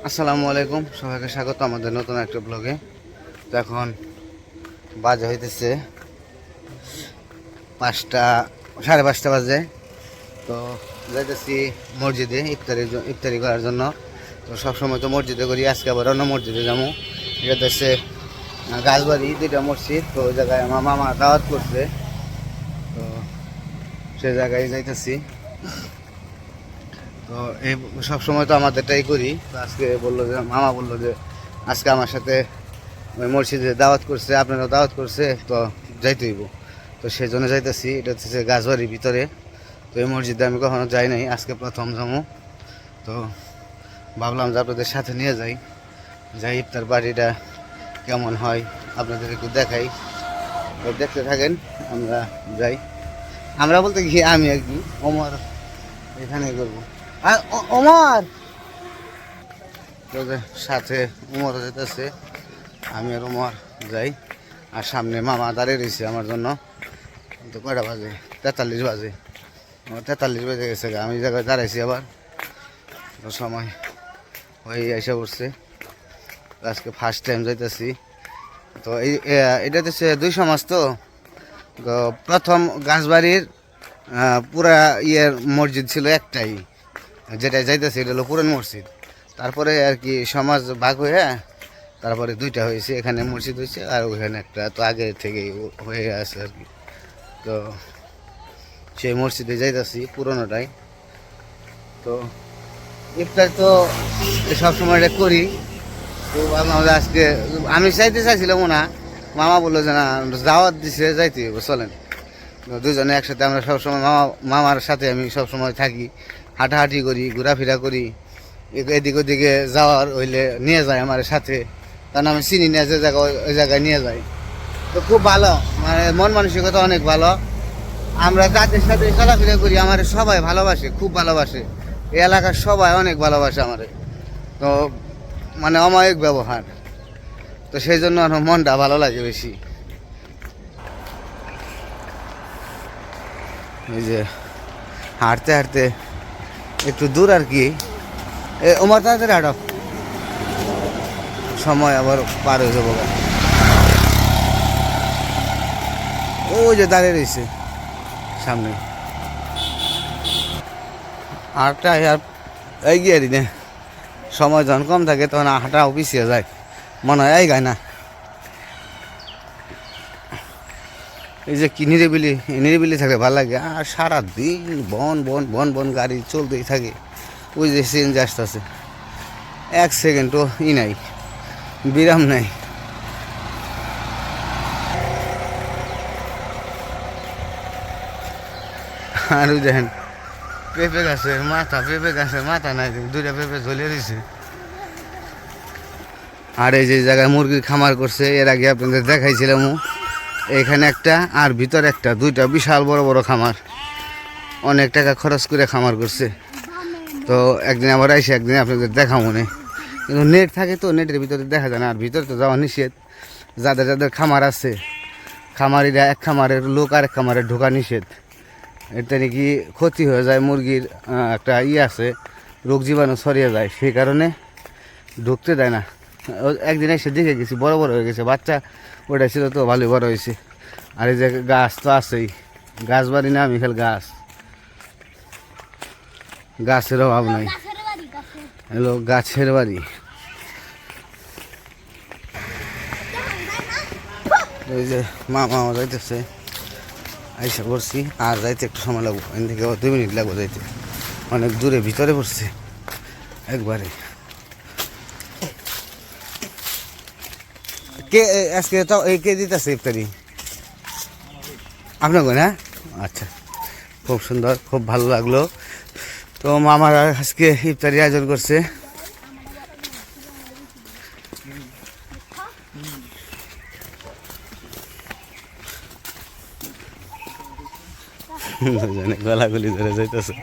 আসসালামু আলাইকুম, সবাইকে স্বাগত আমাদের নতুন একটা ব্লগে। তো এখন বাজে হইতেছে 5টা, 5:30 বাজে। তো যাইতেছি মসজিদে ইফতারি করার জন্য। তো সবসময় তো মসজিদে করি, আজকে আবার অন্য মসজিদে যাবো। এটা হচ্ছে গাছবাড়ি 2টা মসজিদ। তো ওই জায়গায় আমার মামা দাওয়াত করছে, তো সে জায়গায় যাইতেছি। তো এই সবসময় তো আমাদেরটাই করি। তো আজকে বললো যে মামা বললো যে আজকে আমার সাথে ওই মসজিদে দাওয়াত করছে, আপনারাও দাওয়াত করছে, তো যাইতে হইব। তো সেই জন্য যাইতেছি। এটা হচ্ছে গাছবাড়ির ভিতরে। তো এই মসজিদে আমি কখনো যাই নাই, আজকে প্রথম যাবো। তো ভাবলাম যে আপনাদের সাথে নিয়ে যাই ইফতার বাড়িটা কেমন হয় আপনাদের একটু দেখাই। তো দেখতে থাকেন, আমরা যাই। আমরা বলতে কি আমি আর কি, ওমর এখানে করবো। আর ওমর তোদের সাথে উমর যেতেছে, আমি আর উমর যাই। আর সামনে মামা দাঁড়িয়ে রয়েছে আমার জন্য। তো কয়টা বাজে? 43 বাজে। 43 বেজে গেছে, আমি জায়গায় দাঁড়াইছি আবার। তো সময় হয়ে এসে পড়ছে। আজকে ফার্স্ট টাইম যাইতেছি। তো এটা হচ্ছে 2 সমাজ। তো প্রথম গাছবাড়ির পুরা মসজিদ ছিল একটাই, যেটা যাইতেছে এটা হলো পুরান মসজিদ। তারপরে আর কি সমাজ ভাগ হয়ে তারপরে 2টা হয়েছে, এখানে মসজিদ হয়েছে আর ওখানে একটা। তো আগে থেকেই হয়ে আছে আর কি। তো সেই মসজিদে যাইতেছি পুরোনোটাই। তো ইফতার তো সবসময় এটা করি। তো আমরা আজকে আমি চাইছিলাম না, মামা বললো যে না দাওয়াত দিছে যাইতে হবে, চলেন। দুজনে একসাথে আমরা সবসময় মামার সাথে আমি সবসময় থাকি, হাঁটাহাঁটি করি, ঘোরাফেরা করি। এদিক ওদিকে যাওয়ার হইলে নিয়ে যায় আমার সাথে, কারণ আমি চিনি না যে জায়গা ওই জায়গায় নিয়ে যাই। তো খুব ভালো, মানে মন মানসিকতা অনেক ভালো। আমরা যাদের সাথে চলাফেরা করি আমার সবাই ভালোবাসে, খুব ভালোবাসে। এই এলাকার সবাই অনেক ভালোবাসে আমার। তো মানে অমায়িক ব্যবহার, তো সেই জন্য আমার মনটা ভালো লাগে বেশি। এই যে হাঁটতে হাঁটতে একটু দূর আর কি। ওমর তাড়াতাড়ি হাঁটো, সময় আবার পার হয়ে যাবো। ওই যে দাঁড়িয়ে রয়েছে সামনে। হাঁটা আর এগিয়ে দিনে সময় যখন কম থাকে তখন হাঁটাও পিছিয়ে যায়, মনে হয় এই গায় না। এই যে কি নিরিবিলি থাকে ভালো লাগে। আর সারাদিন বন বন বন বন গাড়ি চলতেই থাকে। ওই যে সিএনজি আসতেছে, 1 সেকেন্ডও নাই, বিরাম নাই। আর ওই দেখেন পেঁপে গাছের মাথা নাই, 2টা পেঁপে ঝুলে দিছে। আর এই যে জায়গায় মুরগির খামার করছে, এর আগে আপনাদের দেখাইছিলাম। এখানে একটা আর ভিতরে একটা, 2টা বিশাল বড় বড় খামার। অনেক টাকা খরচ করে খামার করছে। তো একদিন আবার আইসে একদিন আপনাদের দেখা মনে, কিন্তু নেট থাকে তো নেটের ভিতরে দেখা যায় না। আর ভিতরে তো যাওয়া নিষেধ। যাদের যাদের খামার আছে, খামারিরা এক খামারের লোক আর এক খামারে ঢোকা নিষেধ। এতে নাকি ক্ষতি হয়ে যায়, মুরগির একটা আছে, রোগ জীবাণু ছড়িয়ে যায়, সেই কারণে ঢুকতে দেয় না। একদিন এসে দেখে গেছি বড় বড় হয়ে গেছে, বাচ্চা ওটা ছিল তো ভালোই বড় হয়েছে। আর এই যে গাছ তো আছেই, গাছ বাড়ি না মিখাল গাছ, গাছের অভাব নাই। হ্যালো, গাছের বাড়ি। ওই যে মামা যাইতেছে, আইসা পড়ছি। আর যাইতে একটু সময় লাগবো, এখান থেকে 2 মিনিট লাগবো যাইতে। অনেক দূরে ভিতরে পড়ছে একবারে। কে আজকে তো কে দিতেছে ইফতারি? আপনাকে না? আচ্ছা, খুব সুন্দর, খুব ভালো লাগলো। তো মামার আজকে ইফতারি আয়োজন করছে। গলাগুলি ধরে যাইতেছে।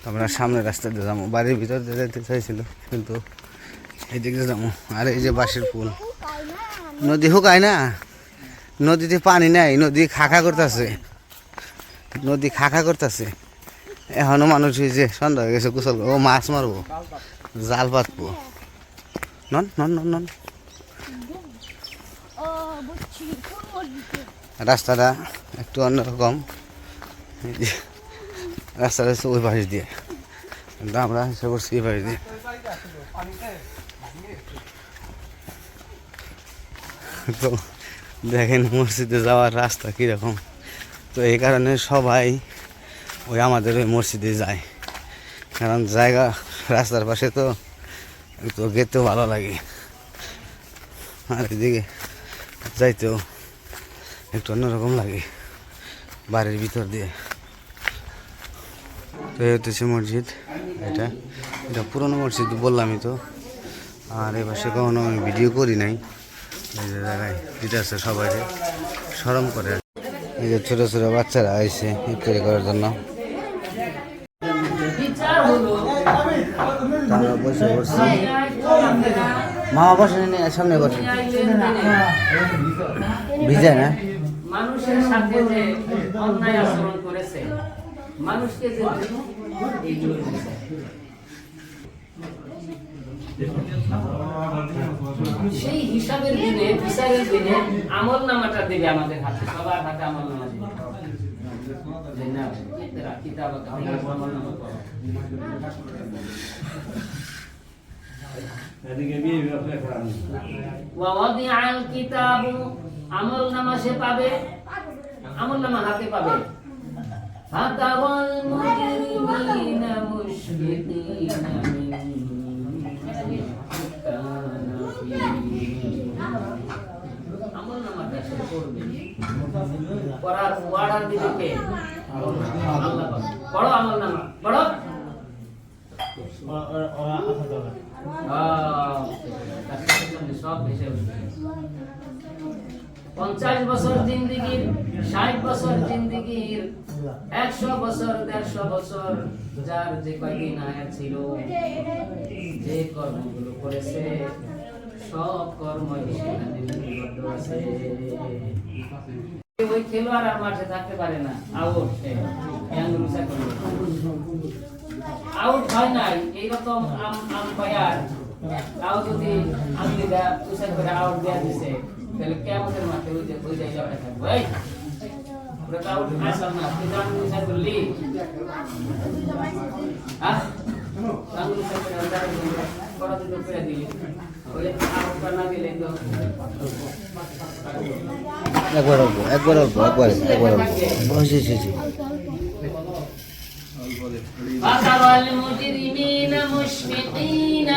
আমরা সামনের রাস্তা দিয়ে যাবো, বাড়ির ভিতর দিয়ে যেতে চাইছিল কিন্তু এইদিকে যাবো। আর এই যে বাঁশের পুল, নদী শুকায় না, নদীতে পানি নাই, নদী খাখা করতেছে, নদী খাখা করতেছে। এখনো মানুষ এই যে সন্ধ্যা হয়ে গেছে, গোসল ও মাছ মারবো, জাল পাতবো। নন নন নন নন রাস্তাটা একটু অন্যরকম, রাস্তাটা হচ্ছে ওই পাশ দিয়ে, কিন্তু আমরা চেষ্টা করছি এই পাশ দিয়ে। তো দেখেন মসজিদে যাওয়ার রাস্তা কীরকম। তো এই কারণে সবাই ওই আমাদের ওই মসজিদে যায়, কারণ জায়গা রাস্তার পাশে তো একটু গেতেও ভালো লাগে, আর এদিকে যাইতেও একটু অন্যরকম লাগে বাড়ির ভিতর দিয়ে। তো এই হচ্ছে মসজিদ, এটা এটা পুরনো মসজিদ বললামই তো। আর এ পাশে কখনো আমি ভিডিও করি নাই, এই যে জায়গায় দিতে আছে সবাই শরম করে। এই যে ছোটো ছোটো বাচ্চারা আইছে ইফতারি করার জন্য, আমরা বসে পড়ছি। মামা বসে সামনে বসে, ভিজে না মানুষের সাথে যে অন্যায় আচরণ করেছে, মানুষকে যে এইগুলো সেই হিসাবের দিনে, বিচারের দিনে আমল নামাটা দেবে আমাদের হাতে, সবার হাতে আমল নামা দেবে। আমল নামা সে পাবে, আমল নামা হাতে পাবে। আমল নামাটা সে করবে, পড়ার ওয়ার্ডার দিবে কে? আল্লাহ পাক। পড়ো আমল নামা, পড়ো। 50 বছর জিন্দেগির, 60 বছর জিন্দেগির, 100 বছর, 150 বছর, যার যে কয়দিন আয়া ছিল, যে কর্মগুলো করেছে, সব কর্মই সেখানে লিপিবদ্ধ আছে। ওই খেলোয়াড় আর মাঠে থাকতে পারে না, আউট সে আউট হয় নাই। এইরকম আম্পায়ার তাও যদি আম্পিদা উসাই করে আউট দেয়া দিছে, তাহলে কেমনের মাঠে ওই জায়গাটা থাকবে। এই ওরা তো আউট আসল না, তুই জান উসাই বললি আঙ্গুল উসাই করে আন্দাজ করা দিল করে দিলি, ওই আউট না দিলে তো একবার অল্প একবার অল্প একবার একবার অল্প বসে এসেছি। فترى المجرمين مشفقين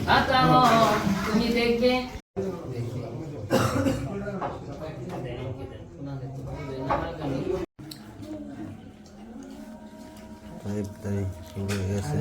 فترى তুমি দেখবে ইফতারি শুরু হয়ে গেছে।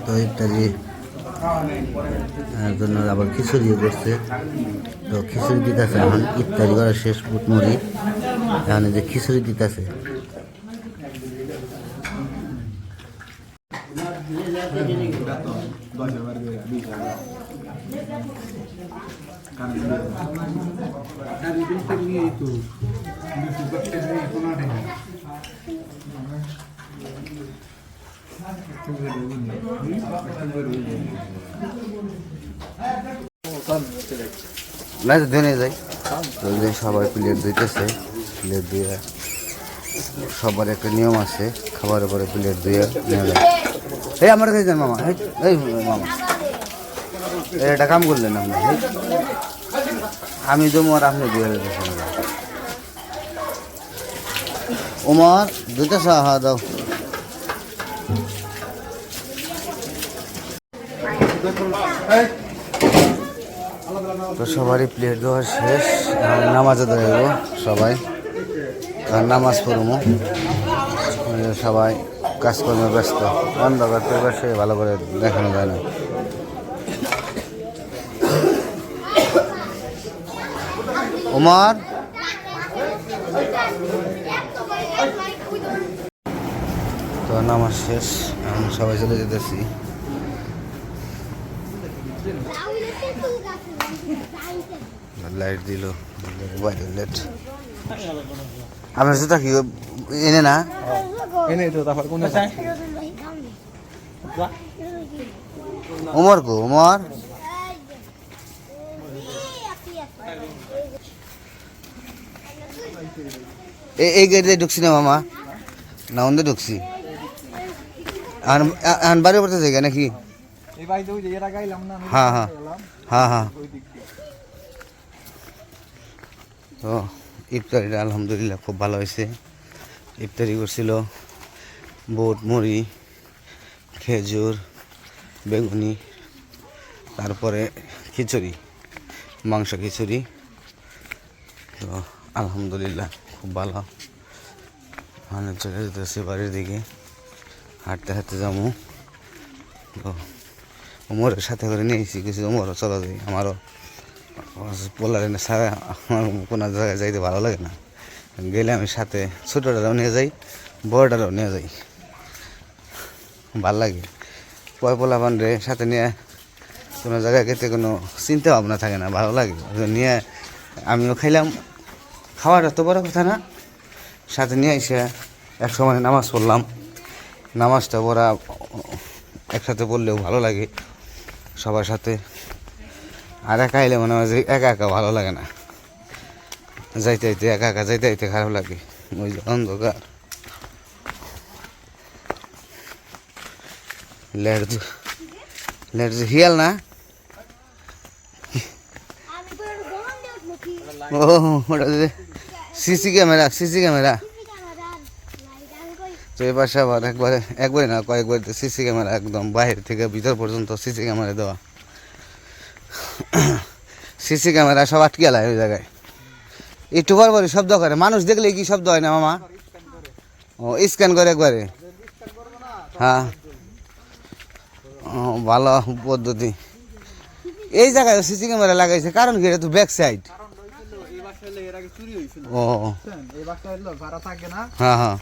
তো ইত্যাদি জন্য আবার খিচুড়িও করছে। তো খিচুড়ি দিতেছে এখন, ইত্যাদি করা শেষ বুটমুড়ি, এখন যে খিচুড়ি দিতেছে। না ধুয়ে যাই, সবাই প্লেট দিতেছে, প্লেট দিয়ে সবার একটা নিয়ম আছে, খাবারের পরে প্লেট দিয়ে নিয়ে যায়। এই আমার কাছে মামা, এই মামা এটা কাম করলেন আপনি, আমি জমু আর আপনি দিয়ে দিতেছেন। ওমর দুইটা চা দাও। তো সবারই প্লেট দেওয়া শেষ, এখন নামাজে দাঁড়াইব সবাই, আর নামাজ পড়বো। সবাই কাজকর্মে ব্যস্ত, অন্ধকার পরিবেশে ভালো করে দেখানো যায় না। ওমর তো নামাজ শেষ, এখন সবাই চলে যেতেছি। লাইট দিল, বাইরের লাইট। আপনার জুতা কি এনে না? ওমর গো, ওমর এই গেটে ঢুকছি না মামা, না অন্ধে ঢুকছি। আন বাড়ি পড়তে জায়গা নাকি? হ্যাঁ হ্যাঁ হ্যাঁ হ্যাঁ। তো ইফতারিটা আলহামদুলিল্লাহ খুব ভালো হয়েছে। ইফতারি করছিল বুট, মুড়ি, খেজুর, বেগুনি, তারপরে খিচুড়ি, মাংস খিচুড়ি। তো আলহামদুলিল্লাহ খুব ভালো। মানে চলে যেতেছি বাড়ির দিকে, হাঁটতে হাঁটতে যাবো। তো ওমরের সাথে করে নিয়েছি কিছু, ওমরও চলা যায়। আমারও পোলার এনে ছাড়া আমার কোনো জায়গায় যাইতে ভালো লাগে না, গেলে আমি সাথে ছোটোটারাও নিয়ে যাই, বড়টারাও নিয়ে যাই, ভাল লাগে। পোলা বান্ডে সাথে নিয়ে কোনো জায়গায় গেতে কোনো চিন্তা ভাবনা থাকে না, ভালো লাগে। নিয়ে আমিও খাইলাম, খাওয়াটা তো বড় কথা না, সাথে নিয়ে এসে এক সময় নামাজ পড়লাম। নামাজটা পড়া একসাথে পড়লেও ভালো লাগে সবার সাথে। আর একা এলে মনে হয় যে একা একা ভালো লাগে না, যাইতে যাইতে একা একা যাইতে যাইতে খারাপ লাগে। ওই যে অন্ধকার, লেট হিয়াল না। ও ওটা সিসি ক্যামেরা, সিসি ক্যামেরা। তো এ পাশে আবার একবারে না কয়েকবার সিসি ক্যামেরা, একদম বাইরে থেকে ভিতর পর্যন্ত সিসি ক্যামেরা দেওয়া। সিসি ক্যামেরা সব আটকে গেলায় ওই জায়গায়, একটু বড় শব্দ করে। মানুষ দেখলে কি শব্দ হয় না মামা? ও স্ক্যান করে একবারে, হ্যাঁ। ও ভালো পদ্ধতি। এই জায়গায় সিসি ক্যামেরা লাগাইছে কারণ কি? এটা তো ব্যাক সাইড। ও হ্যাঁ হ্যাঁ,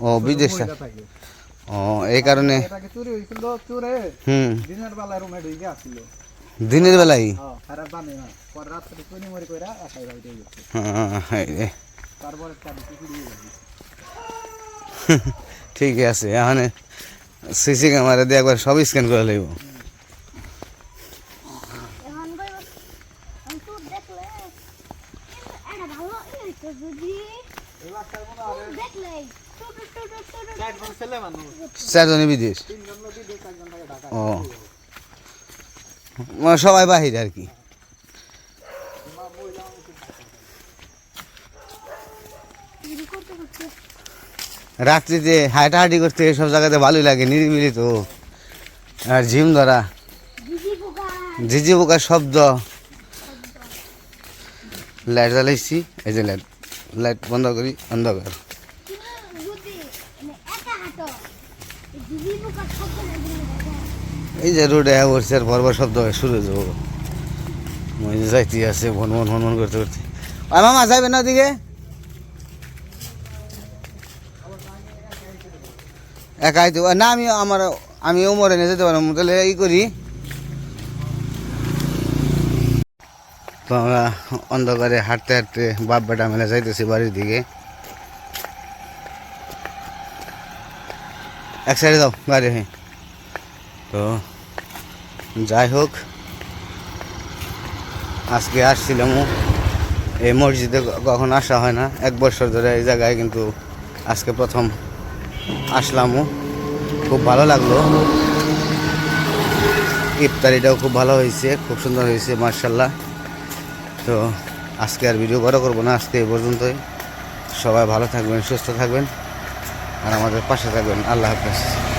ও বিদেশ। ও এই কারণে দিনের বেলায় ঠিক আছে। এখানে সিসি ক্যামেরা দিয়ে একবার সব স্ক্যান করে লাগব। চারজনে বিদেশ, ও সবাই বাহিরে আর কি। রাত্রিতে হাঁটাহাঁটি করতে সব জায়গাতে ভালোই লাগে, নিরিবিলি তো। আর ঝিম ধরা, ঝিঝি পোকার শব্দ। লাইট জ্বালাইছি, এই যে লাইট, লাইট বন্ধ করি, অন্ধকার। এই যে রোডে বসছে আর বরবার শব্দ শুরু হয়ে যাবো। যাইতে আছে ভনমন ভনমন করতে করতে। আর মামা যাবে না ওদিকে? একাই তো না, আমি ওমরে নিয়ে যেতে পারবো, তাহলে এই করি। তো আমরা অন্ধকারে হাঁটতে হাঁটতে বাপ বেটা মেলে যাইতেছি বাড়ির দিকে। এক সাইডে যাও গাড়ি। হ্যাঁ, তো যাই হোক, আজকে আসছিলাম এই মসজিদে, কখন আসা হয় না, 1 বছর ধরে এই জায়গায়, কিন্তু আজকে প্রথম আসলামও। খুব ভালো লাগলো, ইফতারিটাও খুব ভালো হয়েছে, খুব সুন্দর হয়েছে মাশাআল্লাহ। তো আজকে আর ভিডিও বড় করবো না, আজকে এই পর্যন্তই। সবাই ভালো থাকবেন, সুস্থ থাকবেন আর আমাদের পাশে থাকবেন। আল্লাহ হাফেজ।